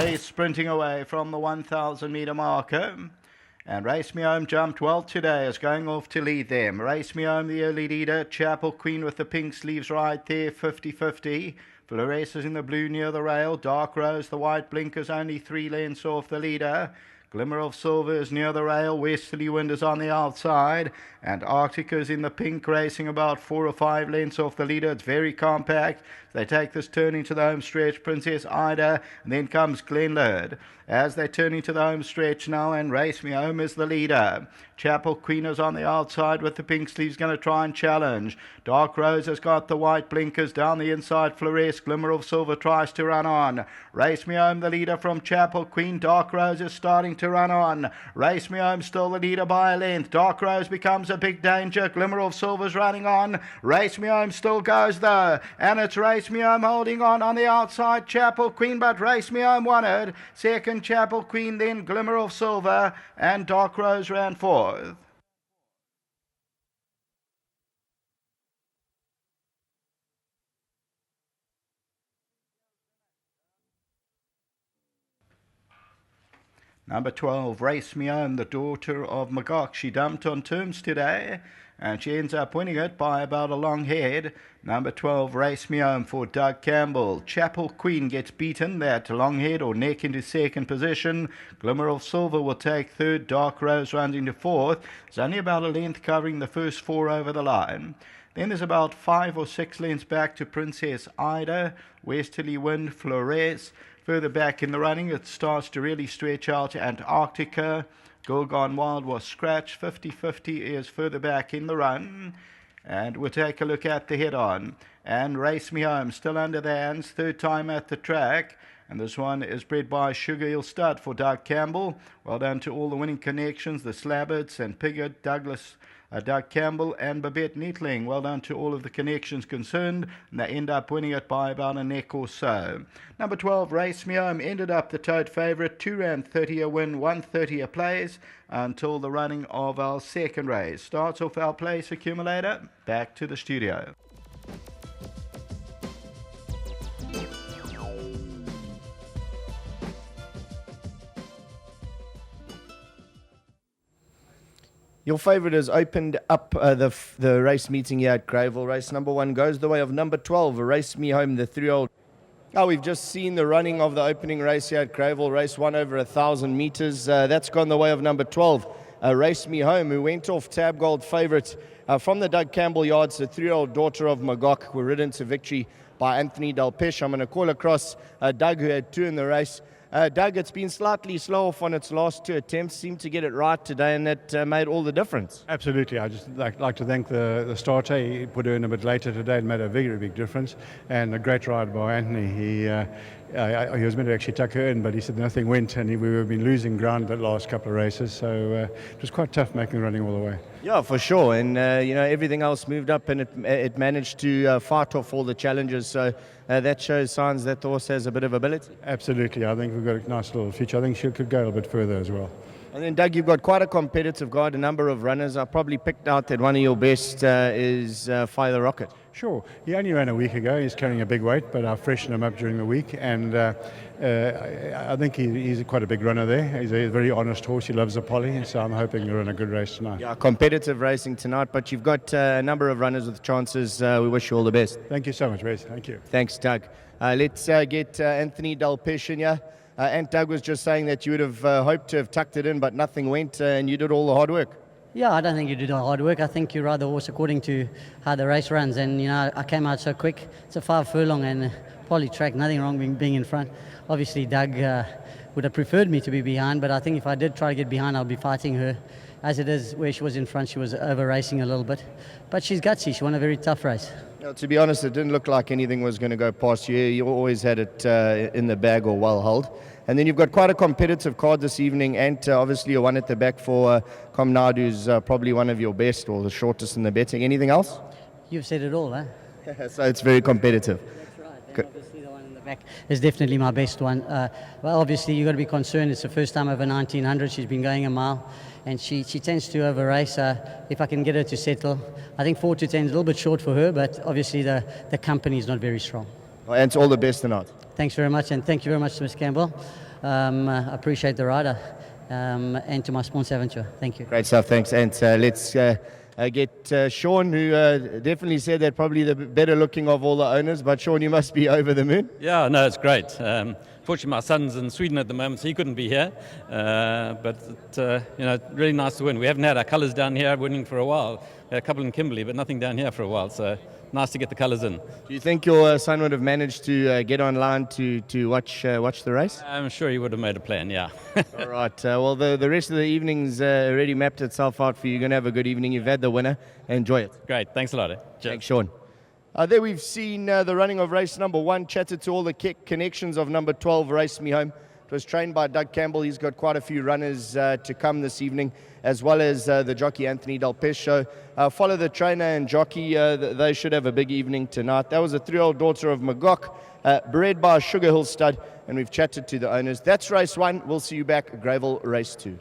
He's sprinting away from the 1,000 metre marker. And Race Me Home jumped well today, is going off to lead them. Race Me Home, the early leader. Chapel Queen with the pink sleeves right there, 50-50. Flores is in the blue near the rail. Dark Rose, the white blinkers, only 3 lengths off the leader. Glimmer of Silver is near the rail. Westerly Wind is on the outside. And Arctica is in the pink, racing about 4 or 5 lengths off the leader. It's very compact. They take this turn into the home stretch. Princess Ida, and then comes Glenlord. As they turn into the home stretch now, and Race Me Home is the leader. Chapel Queen is on the outside with the pink sleeves, going to try and challenge. Dark Rose has got the white blinkers down the inside. Flores, Glimmer of Silver tries to run on. Race Me Home, the leader from Chapel Queen. Dark Rose is starting to run on. Race Me Home still the leader by a length. Dark Rose becomes a big danger. Glimmer of Silver's running on. Race Me Home still goes though, and it's Race Me Home holding on the outside. Chapel Queen, but Race Me Home won it. Second Chapel Queen, then Glimmer of Silver, and Dark Rose ran fourth. Number 12, Race Me Home, the daughter of Magog. She dumped on terms today, and she ends up winning it by about a long head. Number 12, Race Me Home for Doug Campbell. Chapel Queen gets beaten, that long head or neck, into second position. Glimmer of Silver will take third. Dark Rose runs into fourth. It's only about a length covering the first 4 over the line. Then there's about 5 or 6 lengths back to Princess Ida, Westerly Wind, Flores. Further back in the running, it starts to really stretch out. Antarctica, Girl Gone Wild was scratched. 50-50 is further back in the run. And we'll take a look at the head-on. And Race Me Home, still under the hands, third time at the track. And this one is bred by Sugar Hill Stud for Doug Campbell. Well done to all the winning connections, the Slabbards and Piggott, Doug Campbell and Babette Neatling. Well done to all of the connections concerned, and they end up winning it by about a neck or so. Number 12, Race Me Home, ended up the tote favourite, R2.30 a win, $1.30 a place, until the running of our second race. Starts off our place accumulator, back to the studio. Your favourite has opened up the race meeting here at Greyville. Race number 1 goes the way of number 12, Race Me Home, the 3-year-old. Now we've just seen the running of the opening race here at Greyville, race 1 over 1,000 metres. That's gone the way of number 12, Race Me Home, who went off Tab Gold favourite from the Doug Campbell yards. The 3-year-old daughter of Magog were ridden to victory by Anthony Delpesh. I'm going to call across Doug, who had 2 in the race. Doug, it's been slightly slow off on its last 2 attempts, seemed to get it right today, and that made all the difference. Absolutely. I just like to thank the starter. He put her in a bit later today and made a very big difference, and a great ride by Anthony. He was meant to actually tuck her in, but he said nothing went, and we've been losing ground the last couple of races, so it was quite tough making the running all the way. Yeah, for sure, and everything else moved up, and it managed to fight off all the challenges, so that shows signs that the horse has a bit of ability. Absolutely. I think we've got a nice little future. I think she could go a bit further as well. And then, Doug, you've got quite a competitive guard, a number of runners. I probably picked out that one of your best is Fire the Rocket. Sure. He only ran a week ago. He's carrying a big weight, but I freshened him up during the week, and I think he's quite a big runner there. He's a very honest horse. He loves the poly, so I'm hoping he'll run a good race tonight. Yeah, competitive racing tonight, but you've got a number of runners with chances. We wish you all the best. Thank you so much, Wes. Thank you. Thanks, Doug. Let's get Anthony Delpesh in here. And Doug was just saying that you would have hoped to have tucked it in, but nothing went, and you did all the hard work. Yeah, I don't think you did all the hard work. I think you ride the horse according to how the race runs. And, I came out so quick. It's a 5 furlong and poly track, nothing wrong being in front. Obviously, Doug would have preferred me to be behind, but I think if I did try to get behind, I'll be fighting her. As it is, where she was in front, she was over-racing a little bit. But she's gutsy. She won a very tough race. To be honest, it didn't look like anything was going to go past you. You always had it in the bag or well held. And then you've got quite a competitive card this evening, and obviously a one at the back for Comnad, who's probably one of your best or the shortest in the betting. Anything else? You've said it all, So it's very competitive. That's right. And obviously the one in the back is definitely my best one. Well, obviously you've got to be concerned. It's the first time over 1900. She's been going a mile, and she tends to over race. If I can get her to settle, I think 4 to 10 is a little bit short for her, but obviously the company is not very strong. And it's all the best tonight. Thanks very much, and thank you very much to Ms. Campbell. I appreciate the rider, and to my sponsor Aventure. Thank you. Great stuff, thanks. And let's get Sean, who definitely said that probably the better looking of all the owners. But Sean, you must be over the moon. Yeah, no, it's great. Fortunately, my son's in Sweden at the moment, so he couldn't be here. Really nice to win. We haven't had our colours down here winning for a while. We had a couple in Kimberley, but nothing down here for a while. So nice to get the colours in. Do you think your son would have managed to get online to watch the race? I'm sure he would have made a plan, yeah. All right. Well, the rest of the evening's already mapped itself out for you. You're going to have a good evening. You've had the winner. Enjoy it. Great. Thanks a lot. Cheers. Thanks, Sean. There we've seen the running of race number 1, chatted to all the connections of number 12, Race Me Home. It was trained by Doug Campbell. He's got quite a few runners to come this evening, as well as the jockey Anthony Del Pescio. Follow the trainer and jockey. They should have a big evening tonight. That was a 3-year-old daughter of Magog, bred by Sugar Hill Stud, and we've chatted to the owners. That's race 1. We'll see you back at Greyville, race 2.